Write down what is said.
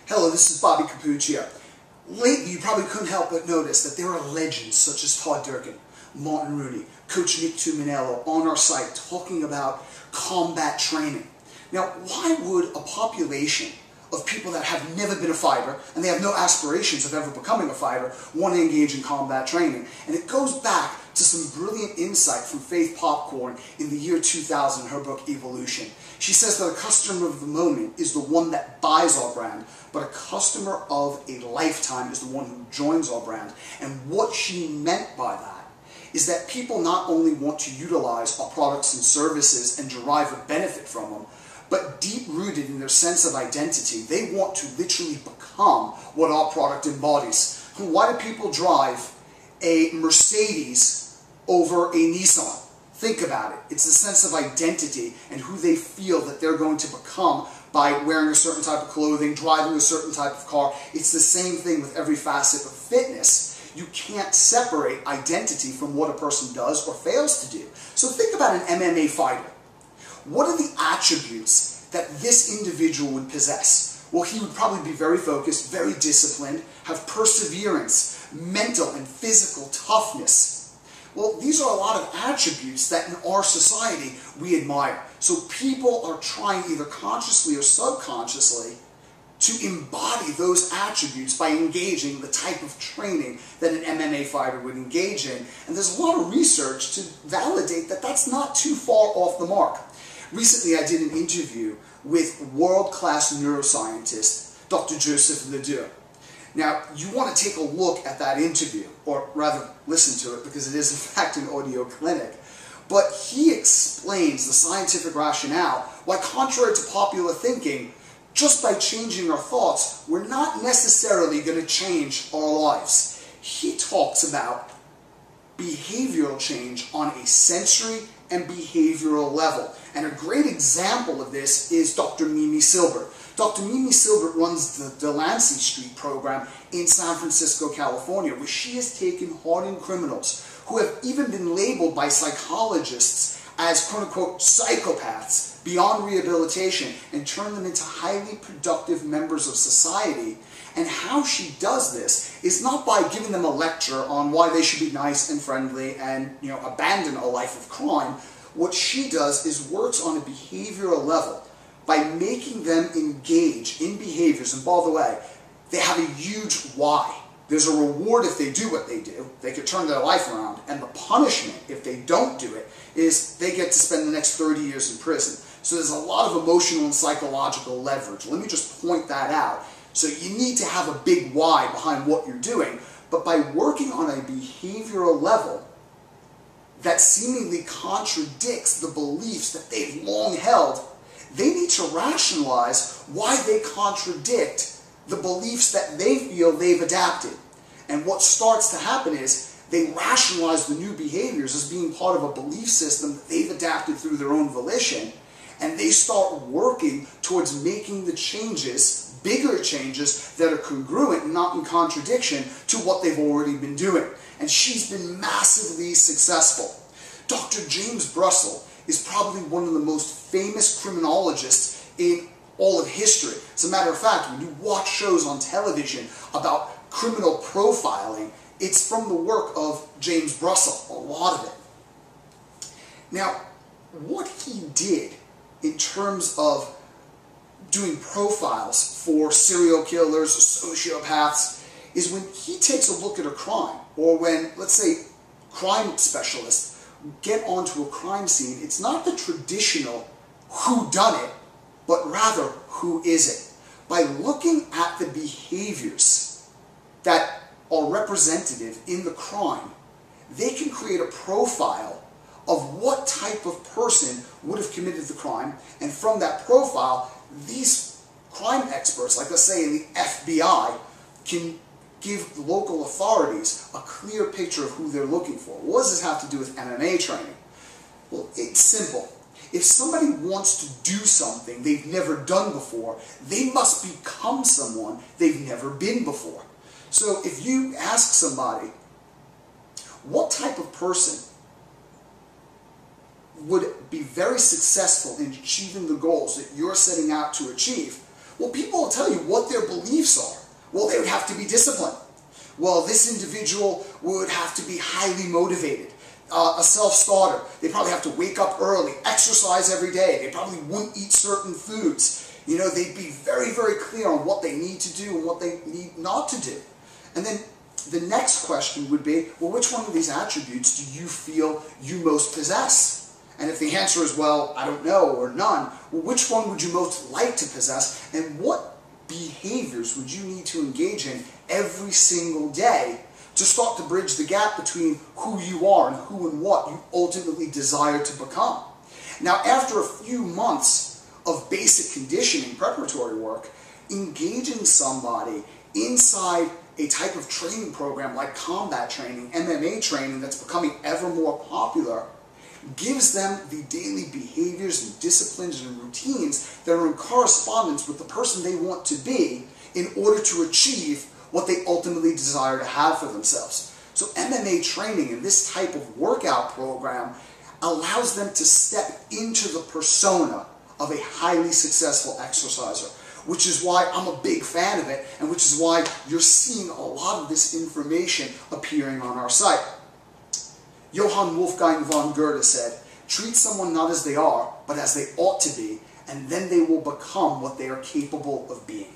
Hello, this is Bobby Cappuccio. Lately, you probably couldn't help but notice that there are legends such as Todd Durkin, Martin Rooney, Coach Nick Tuminello on our site talking about combat training. Now, why would a population of people that have never been a fighter, and they have no aspirations of ever becoming a fighter, want to engage in combat training? And it goes back to some brilliant insight from Faith Popcorn in the year 2000 in her book Evolution. She says that a customer of the moment is the one that buys our brand, but a customer of a lifetime is the one who joins our brand. And what she meant by that is that people not only want to utilize our products and services and derive a benefit from them, but deep-rooted in their sense of identity, they want to literally become what our product embodies. Why do people drive a Mercedes over a Nissan? Think about it. It's the sense of identity and who they feel that they're going to become by wearing a certain type of clothing, driving a certain type of car. It's the same thing with every facet of fitness. You can't separate identity from what a person does or fails to do. So think about an MMA fighter. What are the attributes that this individual would possess? Well, he would probably be very focused, very disciplined, have perseverance, mental and physical toughness. Well, these are a lot of attributes that in our society we admire. So people are trying either consciously or subconsciously to embody those attributes by engaging the type of training that an MMA fighter would engage in. And there's a lot of research to validate that that's not too far off the mark. Recently, I did an interview with world-class neuroscientist, Dr. Joseph Ledoux. Now, you want to take a look at that interview, or rather listen to it, because it is in fact an audio clinic. But he explains the scientific rationale why, contrary to popular thinking, just by changing our thoughts, we're not necessarily going to change our lives. He talks about behavioral change on a sensory and behavioral level. And a great example of this is Dr. Mimi Silbert. Dr. Mimi Silbert runs the Delancey Street program in San Francisco, California, where she has taken hardened criminals who have even been labeled by psychologists as quote-unquote psychopaths beyond rehabilitation and turned them into highly productive members of society. And how she does this is not by giving them a lecture on why they should be nice and friendly and, abandon a life of crime. What she does is works on a behavioral level by making them engage in behaviors. And by the way, they have a huge why. There's a reward if they do what they do. They could turn their life around. And the punishment, if they don't do it, is they get to spend the next 30 years in prison. So there's a lot of emotional and psychological leverage. Let me just point that out. So you need to have a big why behind what you're doing. But by working on a behavioral level that seemingly contradicts the beliefs that they've long held, they need to rationalize why they contradict the beliefs that they feel they've adapted. And what starts to happen is they rationalize the new behaviors as being part of a belief system that they've adapted through their own volition, and they start working towards making the changes, bigger changes, that are congruent and not in contradiction to what they've already been doing. And she's been massively successful. Dr. James Brussel is probably one of the most famous criminologists in all of history. As a matter of fact, when you watch shows on television about criminal profiling, it's from the work of James Brussel, a lot of it. Now, what he did in terms of doing profiles for serial killers, sociopaths, is when he takes a look at a crime, or when, let's say, crime specialists get onto a crime scene, it's not the traditional who done it, but rather who is it. By looking at the behaviors that are representative in the crime, they can create a profile of what type of person would have committed the crime, and from that profile, these crime experts, like let's say in the FBI, can give local authorities a clear picture of who they're looking for. What does this have to do with MMA training? Well, it's simple. If somebody wants to do something they've never done before, they must become someone they've never been before. So if you ask somebody, what type of person would be very successful in achieving the goals that you're setting out to achieve, Well, people will tell you what their beliefs are. Well, they would have to be disciplined. Well, this individual would have to be highly motivated. A self-starter. They probably have to wake up early, exercise every day. They probably wouldn't eat certain foods. You know, they'd be very, very clear on what they need to do and what they need not to do. And then the next question would be, well, which one of these attributes do you feel you most possess? And if the answer is, well, I don't know, or none, well, which one would you most like to possess? And what behaviors would you need to engage in every single day to start to bridge the gap between who you are and who and what you ultimately desire to become? Now, after a few months of basic conditioning preparatory work, engaging somebody inside a type of training program like combat training, MMA training, that's becoming ever more popular, gives them the daily behaviors and disciplines and routines that are in correspondence with the person they want to be in order to achieve what they ultimately desire to have for themselves. So MMA training and this type of workout program allows them to step into the persona of a highly successful exerciser, which is why I'm a big fan of it, and which is why you're seeing a lot of this information appearing on our site. Johann Wolfgang von Goethe said, "Treat someone not as they are, but as they ought to be, and then they will become what they are capable of being."